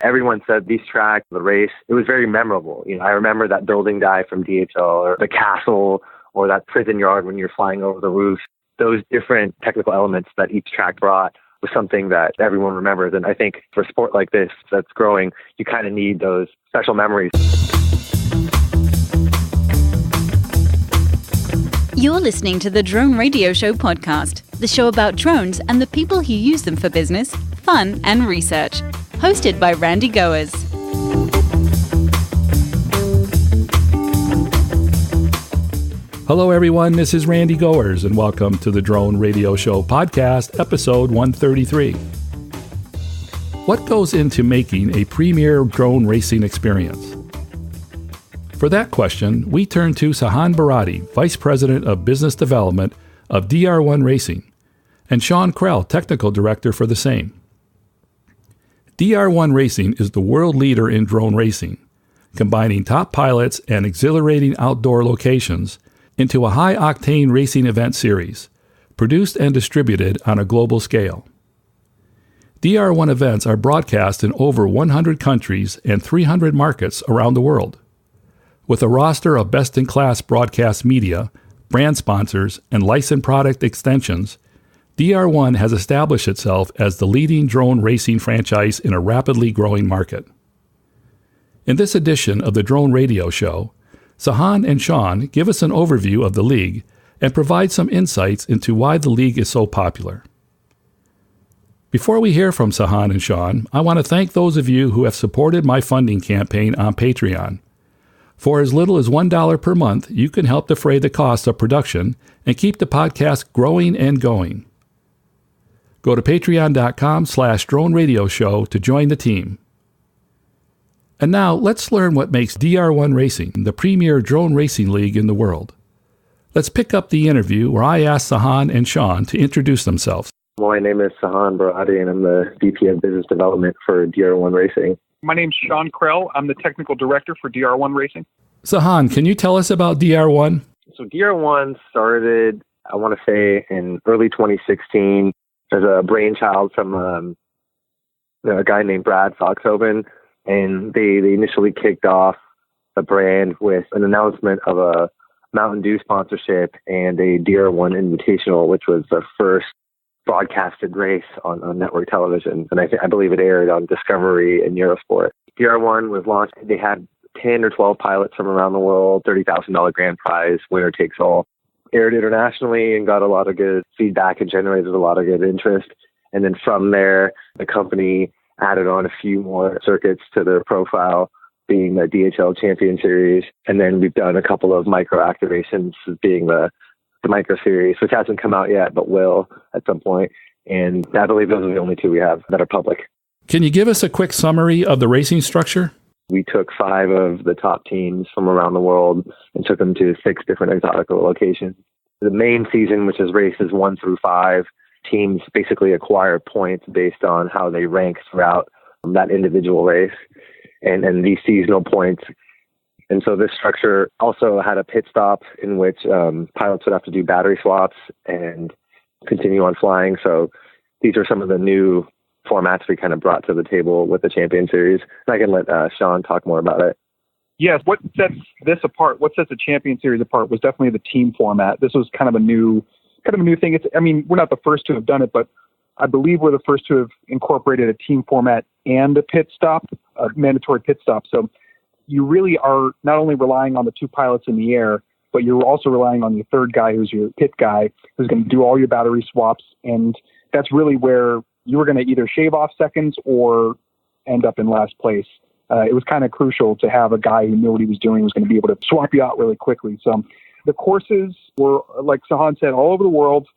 Everyone said these tracks, the race, it was very memorable. I remember that building dive from DHL or the castle or that prison yard when you're flying over the roof. Those different technical elements that each track brought was something that everyone remembers. And I think for a sport like this that's growing, you kind of need those special memories. You're listening to the Drone Radio Show podcast, the show about drones and the people who use them for business, fun, and research. Hosted by Randy Goers. Hello, everyone. This is Randy Goers, and welcome to the Drone Radio Show podcast, episode 133. What goes into making a premier drone racing experience? For that question, we turn to Sahand Barati, Vice President of Business Development of DR1 Racing, and Sean Krell, Technical Director for the same. DR1 Racing is the world leader in drone racing, combining top pilots and exhilarating outdoor locations into a high-octane racing event series, produced and distributed on a global scale. DR1 events are broadcast in over 100 countries and 300 markets around the world. With a roster of best-in-class broadcast media, brand sponsors, and licensed product extensions, DR1 has established itself as the leading drone racing franchise in a rapidly growing market. In this edition of the Drone Radio Show, Sahand and Sean give us an overview of the league and provide some insights into why the league is so popular. Before we hear from Sahand and Sean, I want to thank those of you who have supported my funding campaign on Patreon. For as little as $1 per month, you can help defray the cost of production and keep the podcast growing and going. Go to patreon.com/Drone Radio Show to join the team. And now, let's learn what makes DR1 Racing the premier drone racing league in the world. Let's pick up the interview where I asked Sahand and Sean to introduce themselves. My name is Sahand Barati, and I'm the VP of Business Development for DR1 Racing. My name's Sean Krell. I'm the Technical Director for DR1 Racing. Sahand, can you tell us about DR1? So DR1 started, I want to say, in early 2016 as a brainchild from a guy named Brad Foxhoven. And they initially kicked off the brand with an announcement of a Mountain Dew sponsorship and a DR1 Invitational, which was the first broadcasted race on network television. And I believe it aired on Discovery and Eurosport. DR1 was launched. They had 10 or 12 pilots from around the world, $30,000 grand prize, winner takes all. Aired internationally and got a lot of good feedback and generated a lot of good interest. And then from there, the company added on a few more circuits to their profile, being the DHL Champion Series. And then we've done a couple of micro activations, being the micro series, which hasn't come out yet, but will at some point. And I believe those are the only two we have that are public. Can you give us a quick summary of the racing structure? We took 5 of the top teams from around the world and took them to 6 different exotic locations. The main season, which is races 1 through 5, teams basically acquire points based on how they rank throughout that individual race and these seasonal points. And so this structure also had a pit stop in which pilots would have to do battery swaps and continue on flying. So these are some of the new formats we kind of brought to the table with the Champion Series. And I can let Sean talk more about it. Yes, what sets this apart, what sets the Champion Series apart was definitely the team format. This was kind of a new thing. We're not the first to have done it, but I believe we're the first to have incorporated a team format and a pit stop, a mandatory pit stop. So you really are not only relying on the 2 pilots in the air, but you're also relying on your third guy, who's your pit guy, who's going to do all your battery swaps. And that's really where you were going to either shave off seconds or end up in last place. It was kind of crucial to have a guy who knew what he was doing, was going to be able to swap you out really quickly. So the courses were, like Sahand said, all over the world.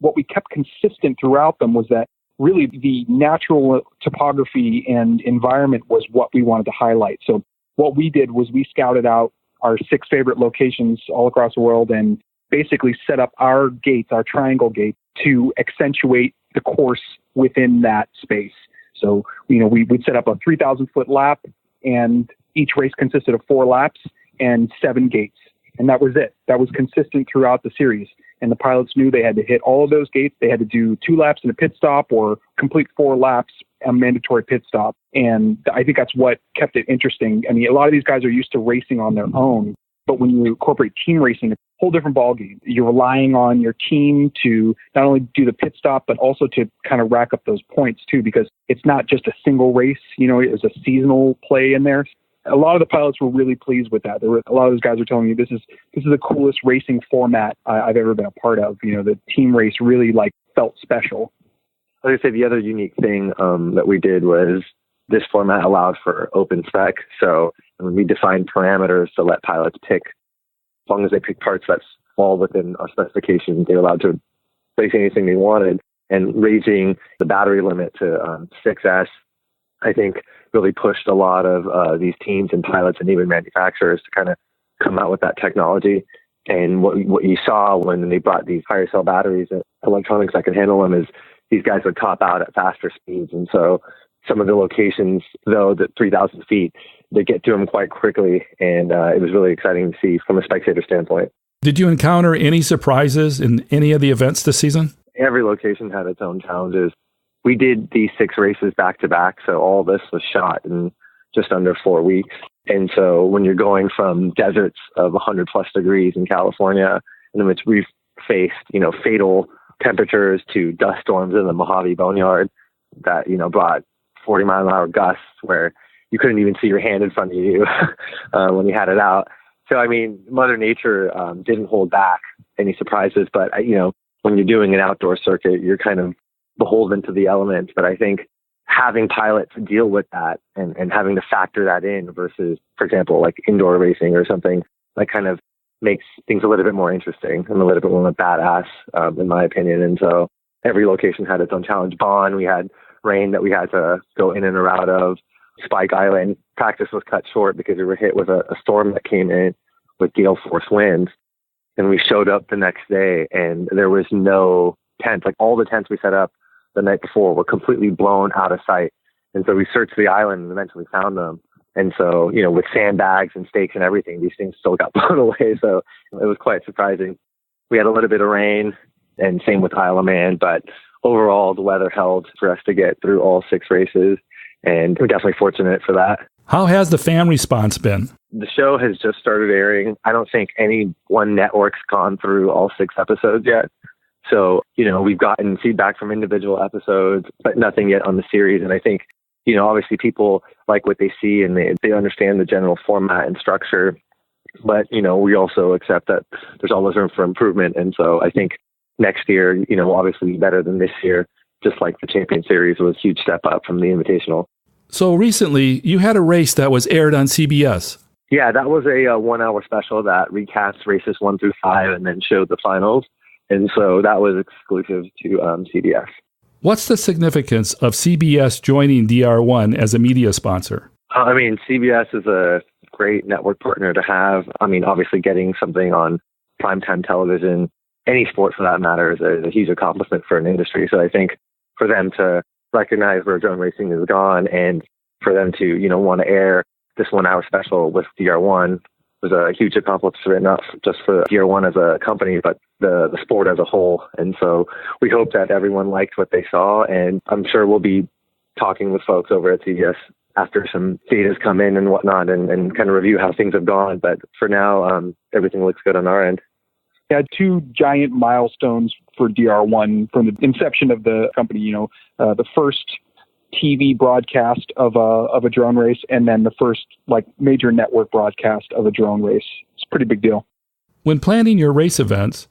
What we kept consistent throughout them was that really the natural topography and environment was what we wanted to highlight. So what we did was we scouted out our 6 favorite locations all across the world and basically set up our gates, our triangle gate, to accentuate the course within that space. So, we'd set up a 3,000-foot lap, and each race consisted of 4 laps and 7 gates. And that was it. That was consistent throughout the series. And the pilots knew they had to hit all of those gates. They had to do 2 laps and a pit stop or complete 4 laps a mandatory pit stop. And I think that's what kept it interesting. I mean, a lot of these guys are used to racing on their own, but when you incorporate team racing, it's a whole different ballgame. You're relying on your team to not only do the pit stop, but also to kind of rack up those points too, because it's not just a single race, it's a seasonal play in there. A lot of the pilots were really pleased with that. A lot of those guys are telling me this is the coolest racing format I've ever been a part of. The team race really felt special. Like I say, the other unique thing that we did was this format allowed for open spec. So we defined parameters to let pilots pick. As long as they pick parts that fall within our specifications, they're allowed to race anything they wanted. And raising the battery limit to 6S, I think, really pushed a lot of these teams and pilots and even manufacturers to kind of come out with that technology. And what you saw when they brought these higher cell batteries and electronics that could handle them is these guys would top out at faster speeds. And so some of the locations, though, the 3,000 feet, they get to them quite quickly. And it was really exciting to see from a spectator standpoint. Did you encounter any surprises in any of the events this season? Every location had its own challenges. We did these 6 races back to back. So all this was shot in just under 4 weeks. And so when you're going from deserts of 100 plus degrees in California, in which we've faced, fatal temperatures, to dust storms in the Mojave Boneyard that, brought 40 mile an hour gusts where you couldn't even see your hand in front of you when you had it out. So, I mean, Mother Nature didn't hold back any surprises, but, when you're doing an outdoor circuit, you're kind of beholden to the elements. But I think having pilots deal with that and having to factor that in versus, for example, like indoor racing or something, that kind of makes things a little bit more interesting and a little bit more badass, in my opinion. And so every location had its own challenge. Bonn, we had rain that we had to go in and out of. Spike Island, practice was cut short because we were hit with a storm that came in with gale force winds. And we showed up the next day and there was no tents. Like all the tents we set up the night before were completely blown out of sight. And so we searched the island and eventually found them. And so, with sandbags and stakes and everything, these things still got blown away. So it was quite surprising. We had a little bit of rain and same with Isle of Man, but overall the weather held for us to get through all 6 races. And we're definitely fortunate for that. How has the fan response been? The show has just started airing. I don't think any one network's gone through all 6 episodes yet. So, we've gotten feedback from individual episodes, but nothing yet on the series. And I think, obviously people like what they see and they understand the general format and structure. But, we also accept that there's always room for improvement. And so I think next year, will obviously be better than this year, just like the Champion Series was a huge step up from the Invitational. So recently, you had a race that was aired on CBS. Yeah, that was a 1-hour special that recaps races 1 through 5 and then showed the finals. And so that was exclusive to CBS. What's the significance of CBS joining DR1 as a media sponsor? CBS is a great network partner to have. Obviously getting something on primetime television, any sport for that matter, is a huge accomplishment for an industry. So I think for them to recognize where drone racing is gone and for them to, want to air this 1-hour special with DR1 was a huge accomplishment, not just for DR1 as a company, but the sport as a whole. And so we hope that everyone liked what they saw. And I'm sure we'll be talking with folks over at CBS after some data's come in and whatnot and kind of review how things have gone. But for now, everything looks good on our end. We had 2 giant milestones for DR1 from the inception of the company, the first TV broadcast of a drone race, and then the first major network broadcast of a drone race. It's a pretty big deal. When planning your race events,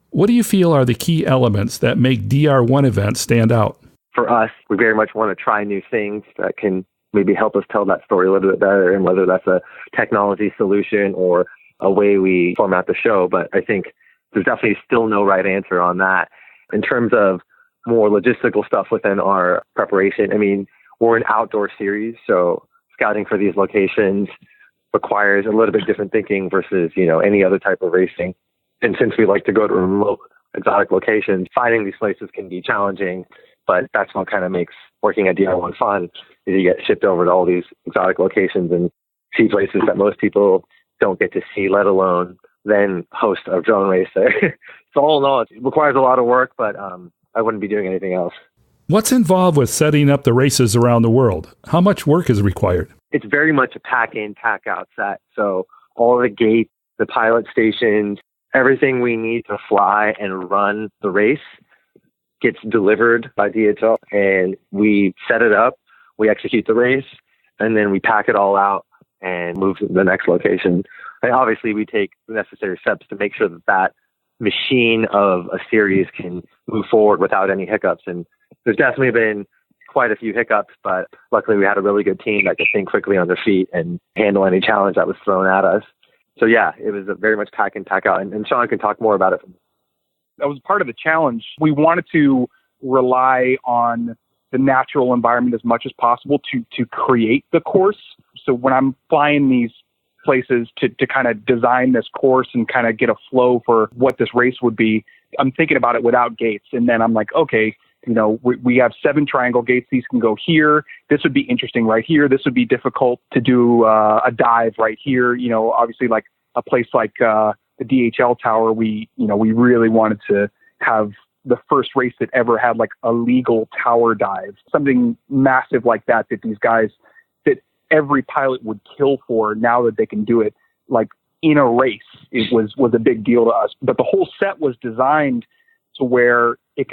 what do you feel are the key elements that make DR1 events stand out? For us, we very much want to try new things that can maybe help us tell that story a little bit better, and whether that's a technology solution or a way we format the show. But I think there's definitely still no right answer on that. In terms of more logistical stuff within our preparation, we're an outdoor series, so scouting for these locations requires a little bit different thinking versus, any other type of racing. And since we like to go to remote, exotic locations, finding these places can be challenging, but that's what kind of makes working at DR1 fun, is you get shipped over to all these exotic locations and see places that most people don't get to see, let alone then host a drone race there. So all in all, it requires a lot of work, but I wouldn't be doing anything else. What's involved with setting up the races around the world? How much work is required? It's very much a pack-in, pack-out set. So all the gates, the pilot stations, everything we need to fly and run the race gets delivered by DHL, and we set it up, we execute the race, and then we pack it all out and move to the next location. And obviously, we take the necessary steps to make sure that that machine of a series can move forward without any hiccups. And there's definitely been quite a few hiccups, but luckily we had a really good team that could think quickly on their feet and handle any challenge that was thrown at us. So yeah, it was a very much pack in, pack out. And Sean can talk more about it. That was part of the challenge. We wanted to rely on the natural environment as much as possible to create the course. So when I'm flying these places to kind of design this course and kind of get a flow for what this race would be, I'm thinking about it without gates. And then I'm like, okay, we have 7 triangle gates. These can go here. This would be interesting right here. This would be difficult to do a dive right here. Obviously like a place like the DHL Tower, we really wanted to have the first race that ever had like a legal tower dive, something massive like that these guys, that every pilot would kill for now that they can do it like in a race. It was a big deal to us, but the whole set was designed to where it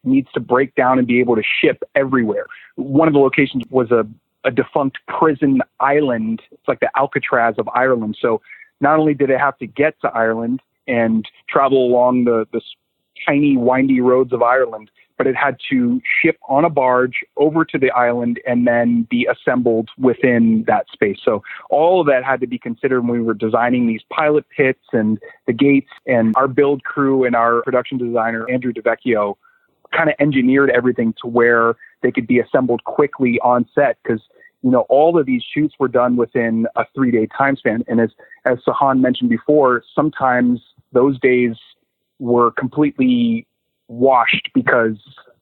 needs to break down and be able to ship everywhere. One of the locations was a defunct prison island. It's like the Alcatraz of Ireland. So not only did it have to get to Ireland and travel along the tiny, windy roads of Ireland, but it had to ship on a barge over to the island and then be assembled within that space. So all of that had to be considered when we were designing these pilot pits and the gates, and our build crew and our production designer, Andrew DeVecchio, kind of engineered everything to where they could be assembled quickly on set, because all of these shoots were done within a 3-day time span. And as Sahand mentioned before, sometimes those days were completely washed because,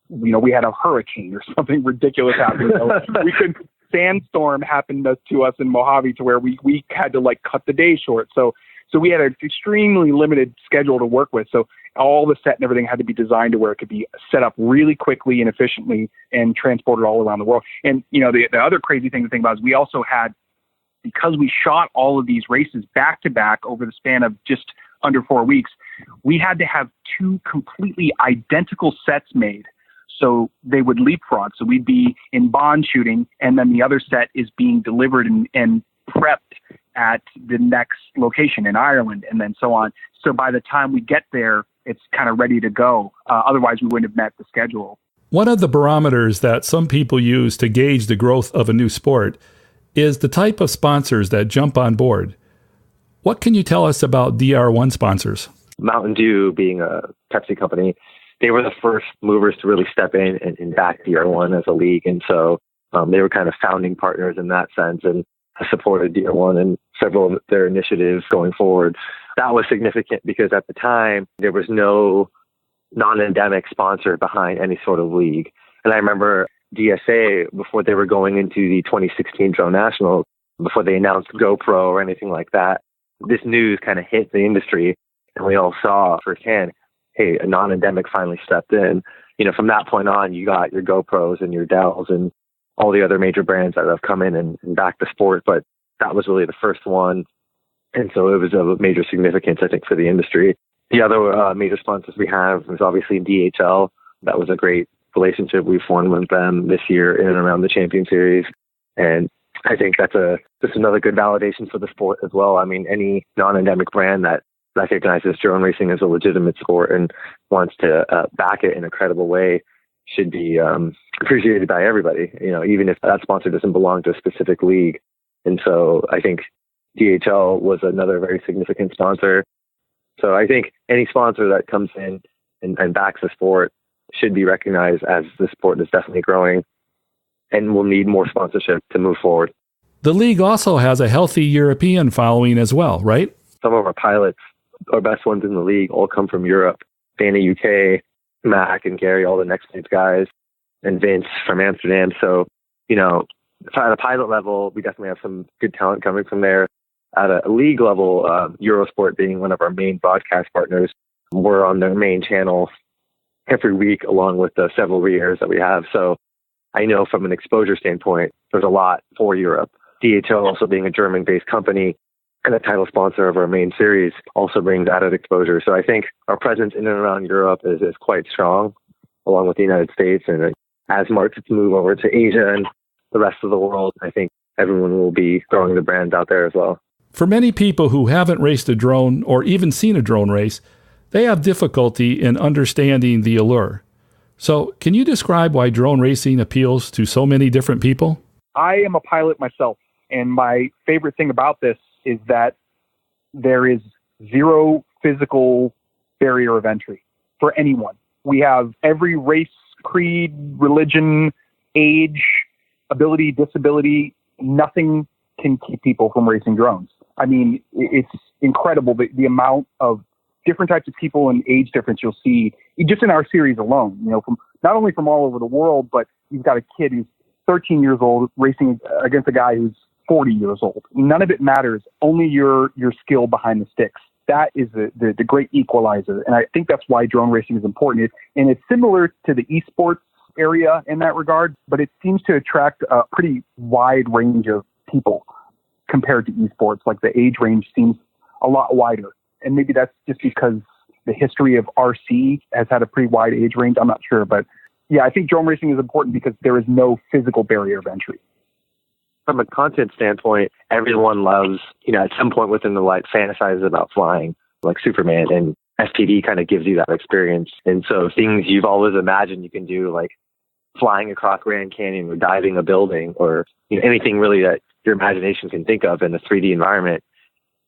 we had a hurricane or something ridiculous happen. Sandstorm happened to us in Mojave to where we had to like cut the day short. So we had an extremely limited schedule to work with. So all the set and everything had to be designed to where it could be set up really quickly and efficiently and transported all around the world. And, the other crazy thing to think about is we also had, because we shot all of these races back to back over the span of just under 4 weeks, we had to have 2 completely identical sets made. So they would leapfrog. So we'd be in Bond shooting, and then the other set is being delivered and prepped at the next location in Ireland, and then so on. So by the time we get there, it's kind of ready to go. Otherwise, we wouldn't have met the schedule. One of the barometers that some people use to gauge the growth of a new sport is the type of sponsors that jump on board. What can you tell us about DR1 sponsors? Mountain Dew, being a Pepsi company, they were the first movers to really step in and back DR1 as a league. And so they were kind of founding partners in that sense and supported DR1 and several of their initiatives going forward. That was significant because at the time, there was no non-endemic sponsor behind any sort of league. And I remember DSA, before they were going into the 2016 Drone Nationals, before they announced GoPro or anything like that, this news kind of hit the industry, and we all saw firsthand, hey, a non-endemic finally stepped in. From that point on, you got your GoPros and your Dells and all the other major brands that have come in and backed the sport. But that was really the first one. And so it was of major significance, I think, for the industry. The other major sponsors we have is obviously DHL. That was a great relationship we formed with them this year in and around the Champion Series. And I think that's just another good validation for the sport as well. I mean, any non-endemic brand that recognizes drone racing as a legitimate sport and wants to back it in a credible way should be appreciated by everybody, even if that sponsor doesn't belong to a specific league. And so I think DHL was another very significant sponsor. So I think any sponsor that comes in and backs the sport should be recognized, as the sport is definitely growing and will need more sponsorship to move forward. The league also has a healthy European following as well, right? Some of our pilots, our best ones in the league, all come from Europe. Dana UK, Mac and Gary, all the Next Stage guys, and Vince from Amsterdam. So, at a pilot level, we definitely have some good talent coming from there. At a league level, Eurosport being one of our main broadcast partners, we're on their main channel every week along with the several re-airs that we have. So I know from an exposure standpoint, there's a lot for Europe. DHL also being a German-based company and a title sponsor of our main series also brings added exposure. So I think our presence in and around Europe is quite strong, along with the United States. And as markets move over to Asia and the rest of the world, I think everyone will be throwing the brands out there as well. For many people who haven't raced a drone or even seen a drone race, they have difficulty in understanding the allure. So can you describe why drone racing appeals to so many different people? I am a pilot myself, and my favorite thing about this is that there is zero physical barrier of entry for anyone. We have every race, creed, religion, age, ability, disability. Nothing can keep people from racing drones. I mean, it's incredible the amount of different types of people and age difference you'll see just in our series alone, from not only from all over the world, but you've got a kid who's 13 years old racing against a guy who's 40 years old. None of it matters. Only your skill behind the sticks. That is the great equalizer. And I think that's why drone racing is important. And it's similar to the esports area in that regard, but it seems to attract a pretty wide range of people compared to esports. Like the age range seems a lot wider. And maybe that's just because the history of RC has had a pretty wide age range. I'm not sure. But yeah, I think drone racing is important because there is no physical barrier of entry. From a content standpoint, everyone loves, at some point within their life, fantasizes about flying, like Superman, and FPV kind of gives you that experience. And so things you've always imagined you can do, like flying across Grand Canyon or diving a building or anything really that your imagination can think of in a 3D environment,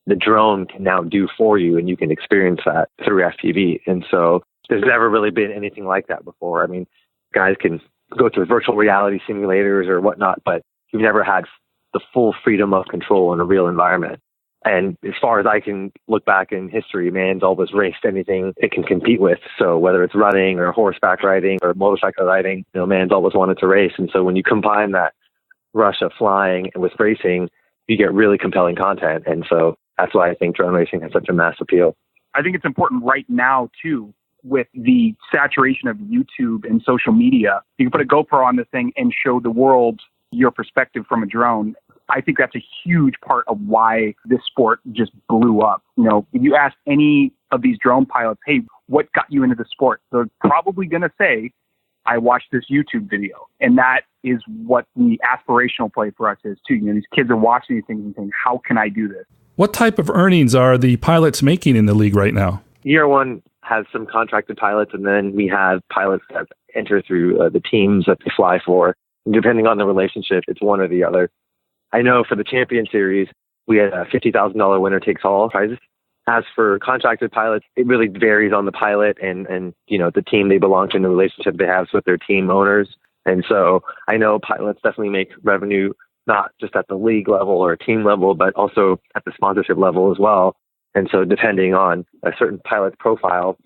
the drone can now do for you, and you can experience that through FPV. And so there's never really been anything like that before. I mean, guys can go through virtual reality simulators or whatnot, but you've never had the full freedom of control in a real environment. And as far as I can look back in history, man's always raced anything it can compete with. So whether it's running or horseback riding or motorcycle riding, man's always wanted to race. And so when you combine that rush of flying and with racing, you get really compelling content. And so that's why I think drone racing has such a mass appeal. I think it's important right now, too, with the saturation of YouTube and social media. You can put a GoPro on this thing and show the world your perspective from a drone. I think that's a huge part of why this sport just blew up. If you ask any of these drone pilots, hey, what got you into the sport? They're probably going to say, I watched this YouTube video. And that is what the aspirational play for us is too. These kids are watching these things and saying, how can I do this? What type of earnings are the pilots making in the league right now? DR1 has some contracted pilots, and then we have pilots that enter through the teams that they fly for. Depending on the relationship, it's one or the other. I know for the Champion Series, we had a $50,000 winner takes all prizes. As for contracted pilots, it really varies on the pilot and the team they belong to and the relationship they have with their team owners. And so I know pilots definitely make revenue not just at the league level or team level, but also at the sponsorship level as well. And so depending on a certain pilot's profile,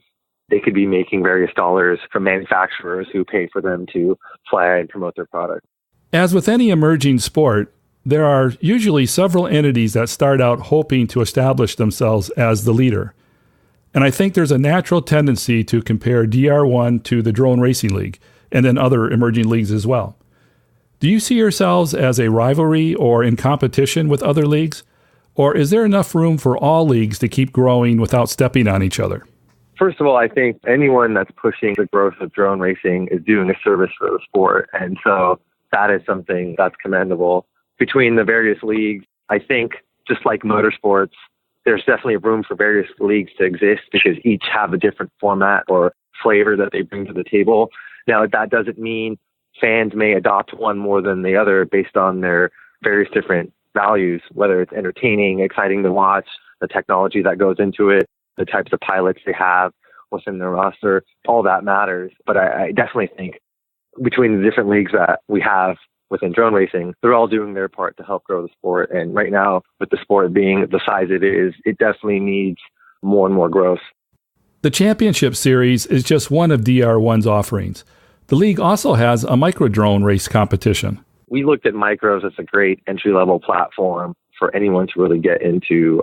they could be making various dollars from manufacturers who pay for them to fly and promote their product. As with any emerging sport, there are usually several entities that start out hoping to establish themselves as the leader. And I think there's a natural tendency to compare DR1 to the Drone Racing League and then other emerging leagues as well. Do you see yourselves as a rivalry or in competition with other leagues? Or is there enough room for all leagues to keep growing without stepping on each other? First of all, I think anyone that's pushing the growth of drone racing is doing a service for the sport. And so that is something that's commendable. Between the various leagues, I think just like motorsports, there's definitely room for various leagues to exist because each have a different format or flavor that they bring to the table. Now, that doesn't mean fans may adopt one more than the other based on their various different values, whether it's entertaining, exciting to watch, the technology that goes into it, the types of pilots they have within their roster, all that matters. But I definitely think between the different leagues that we have within drone racing, they're all doing their part to help grow the sport. And right now, with the sport being the size it is, it definitely needs more and more growth. The Championship Series is just one of DR1's offerings. The league also has a micro-drone race competition. We looked at micros as a great entry-level platform for anyone to really get into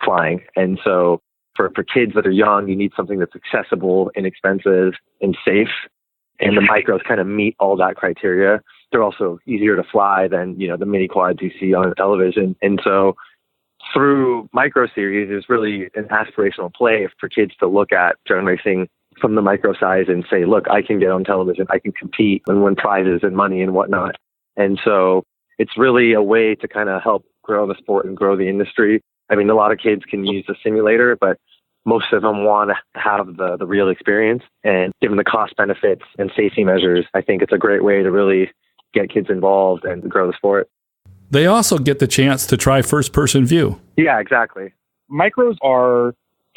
flying. And so for kids that are young, you need something that's accessible, inexpensive, and safe. And the micros kind of meet all that criteria. They're also easier to fly than, the mini quads you see on television. And so through micro series is really an aspirational play for kids to look at drone racing from the micro size and say, look, I can get on television, I can compete and win prizes and money and whatnot. And so it's really a way to kind of help grow the sport and grow the industry. I mean, a lot of kids can use the simulator, but most of them want to have the real experience. And given the cost benefits and safety measures, I think it's a great way to really get kids involved and grow the sport. They also get the chance to try first-person view. Yeah, exactly. Micros are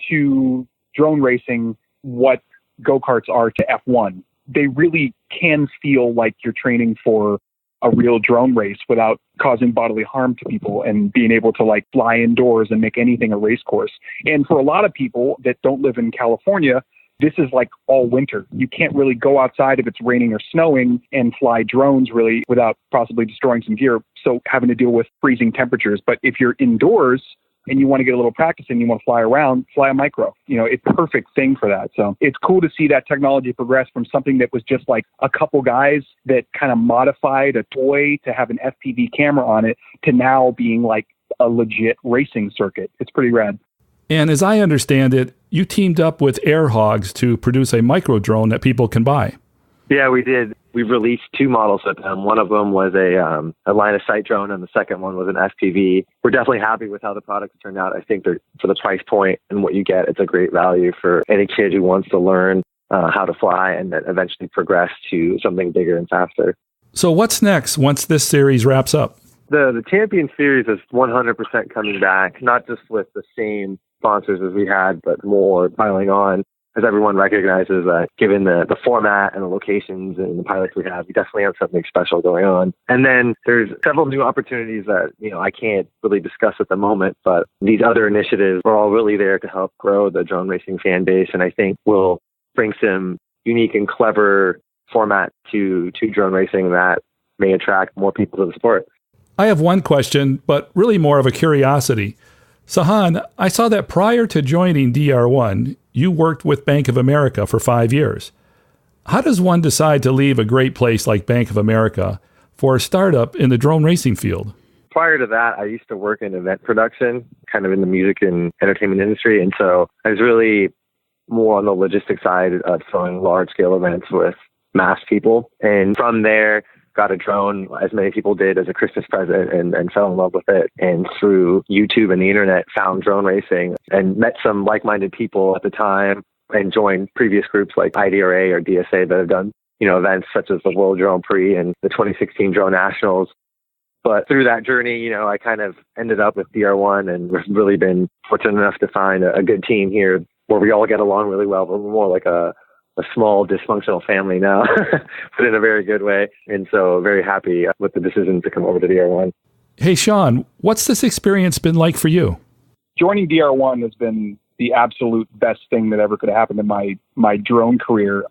to drone racing what go-karts are to F1. They really can feel like you're training for a real drone race without causing bodily harm to people and being able to fly indoors and make anything a race course. And for a lot of people that don't live in California, this is all winter. You can't really go outside if it's raining or snowing and fly drones really without possibly destroying some gear. So having to deal with freezing temperatures. But if you're indoors and you want to get a little practice and you want to fly around, fly a micro. It's a perfect thing for that. So it's cool to see that technology progress from something that was just a couple guys that kind of modified a toy to have an FPV camera on it to now being a legit racing circuit. It's pretty rad. And as I understand it, you teamed up with Hogs to produce a micro drone that people can buy. Yeah, we did. We released 2 models of them. One of them was a line of sight drone, and the second one was an FPV. We're definitely happy with how the products turned out. I think they're, for the price point and what you get, it's a great value for any kid who wants to learn how to fly and then eventually progress to something bigger and faster. So what's next once this series wraps up? The Champion Series is 100% coming back, not just with the same sponsors as we had, but more piling on. As everyone recognizes that given the format and the locations and the pilots we have, we definitely have something special going on. And then there's several new opportunities that, I can't really discuss at the moment, but these other initiatives are all really there to help grow the drone racing fan base. And I think will bring some unique and clever format to drone racing that may attract more people to the sport. I have one question, but really more of a curiosity. Sahand, I saw that prior to joining DR1, you worked with Bank of America for 5 years. How does one decide to leave a great place like Bank of America for a startup in the drone racing field? Prior to that, I used to work in event production, kind of in the music and entertainment industry. And so I was really more on the logistic side of throwing large-scale events with mass people. And from there, got a drone, as many people did, as a Christmas present and fell in love with it. And through YouTube and the internet, found drone racing and met some like-minded people at the time and joined previous groups like IDRA or DSA that have done, events such as the World Drone Prix and the 2016 Drone Nationals. But through that journey, I kind of ended up with DR1 and we've really been fortunate enough to find a good team here where we all get along really well, but we're more like a small dysfunctional family now, but in a very good way. And so very happy with the decision to come over to DR1. Hey, Sean, what's this experience been like for you? Joining DR1 has been the absolute best thing that ever could have happened in my drone career.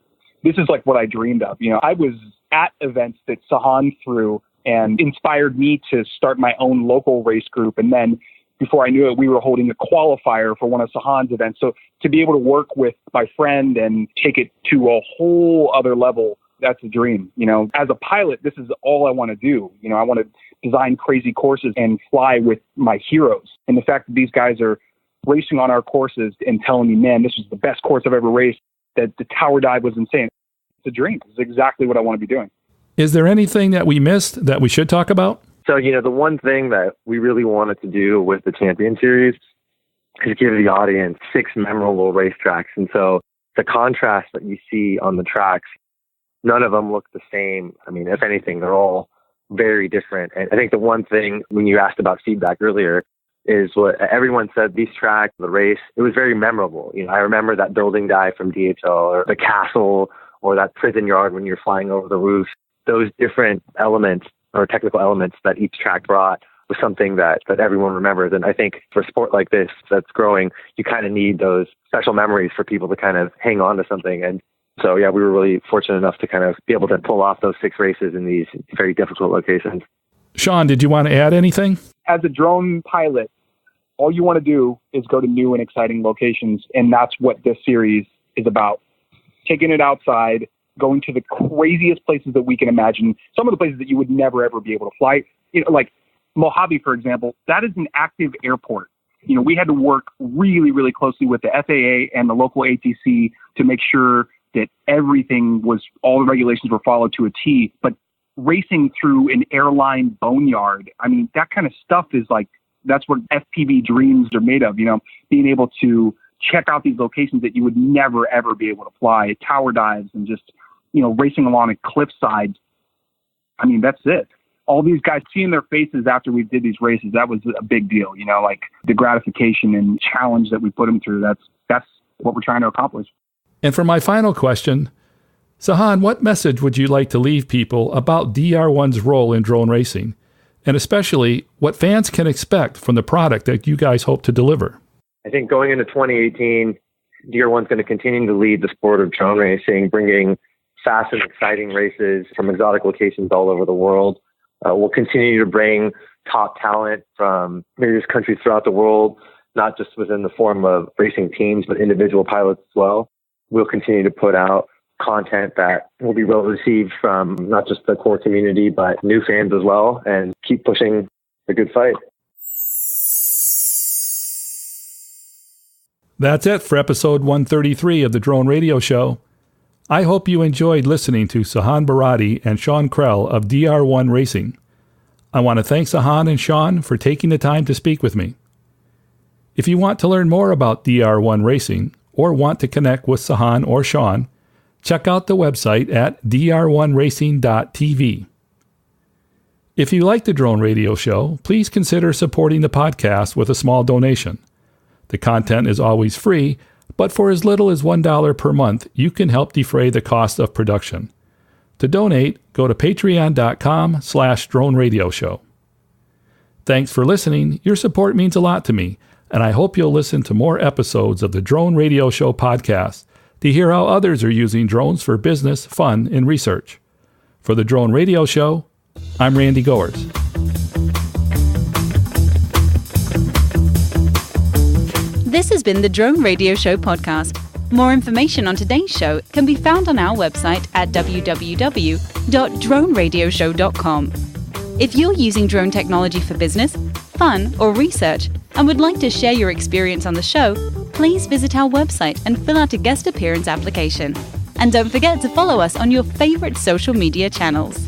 This is what I dreamed of. I was at events that Sahand threw and inspired me to start my own local race group. And then before I knew it, we were holding a qualifier for one of Sahand's events. So to be able to work with my friend and take it to a whole other level, that's a dream. As a pilot, this is all I want to do. I want to design crazy courses and fly with my heroes. And the fact that these guys are racing on our courses and telling me, man, this was the best course I've ever raced, that the tower dive was insane. It's a dream. It's exactly what I want to be doing. Is there anything that we missed that we should talk about? So, the one thing that we really wanted to do with the Champion Series is give the audience 6 memorable racetracks. And so the contrast that you see on the tracks, none of them look the same. I mean, if anything, they're all very different. And I think the one thing, when you asked about feedback earlier, is what everyone said, these tracks, the race, it was very memorable. I remember that building dive from DHL or the castle or that prison yard when you're flying over the roof. Those different elements or technical elements that each track brought was something that everyone remembers. And I think for a sport like this that's growing, you kind of need those special memories for people to kind of hang on to something. And so, yeah, we were really fortunate enough to kind of be able to pull off those 6 races in these very difficult locations. Sean, did you want to add anything? As a drone pilot, all you want to do is go to new and exciting locations. And that's what this series is about. Taking it outside, going to the craziest places that we can imagine, some of the places that you would never, ever be able to fly. Like Mojave, for example, that is an active airport. We had to work really, really closely with the FAA and the local ATC to make sure that all the regulations were followed to a T. But racing through an airline boneyard, that kind of stuff is like, that's what FPV dreams are made of, being able to check out these locations that you would never, ever be able to fly, tower dives and just, racing along a cliffside. That's it. All these guys, seeing their faces after we did these races, that was a big deal, like the gratification and challenge that we put them through. That's what we're trying to accomplish. And for my final question, Sahand, what message would you like to leave people about DR1's role in drone racing? And especially what fans can expect from the product that you guys hope to deliver? I think going into 2018, DR1 is going to continue to lead the sport of drone racing, bringing fast and exciting races from exotic locations all over the world. We'll continue to bring top talent from various countries throughout the world, not just within the form of racing teams, but individual pilots as well. We'll continue to put out content that will be well received from not just the core community, but new fans as well, and keep pushing the good fight. That's it for episode 133 of the Drone Radio Show. I hope you enjoyed listening to Sahand Barati and Sean Krell of DR1 Racing. I want to thank Sahand and Sean for taking the time to speak with me. If you want to learn more about DR1 Racing or want to connect with Sahand or Sean, check out the website at dr1racing.tv. If you like the Drone Radio Show, please consider supporting the podcast with a small donation. The content is always free, but for as little as $1 per month, you can help defray the cost of production. To donate, go to patreon.com/Drone Radio Show. Thanks for listening. Your support means a lot to me, and I hope you'll listen to more episodes of the Drone Radio Show podcast to hear how others are using drones for business, fun, and research. For the Drone Radio Show, I'm Randy Goers. This has been the Drone Radio Show podcast. More information on today's show can be found on our website at www.droneradioshow.com. If you're using drone technology for business, fun, or research and would like to share your experience on the show, please visit our website and fill out a guest appearance application. And don't forget to follow us on your favorite social media channels.